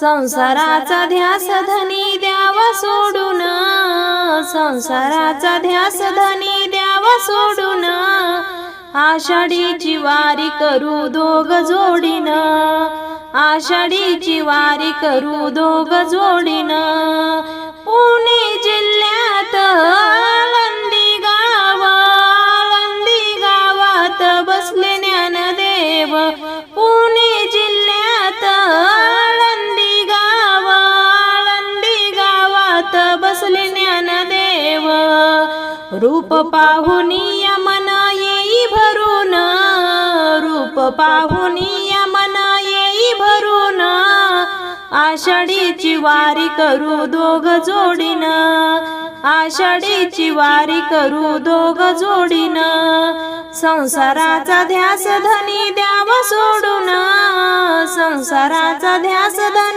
संसाराचा ध्यास धनी द्यावा सोडून, संसाराचा ध्यास धनी द्यावा सोडून, आषाढीची वारी करू दोघ जोडीन, आषाढीची वारी करू दोघ जोडीन. पुणे जिल्ह्यात आळंदी गावात बसले ज्ञानदेव, पुणे जिल्ह्यात आळंदी गावात बसले ज्ञानदेव. रूप पाहुनिया मन येई भरून, रूप पाहुनिया मन येई भरून, आषाढीची वारी करू दोघ जोडीन, आषाढीची वारी करू दोघ जोडीन. संसाराचा ध्यास धनी द्यावा सोडून, संसाराचा ध्यास धनी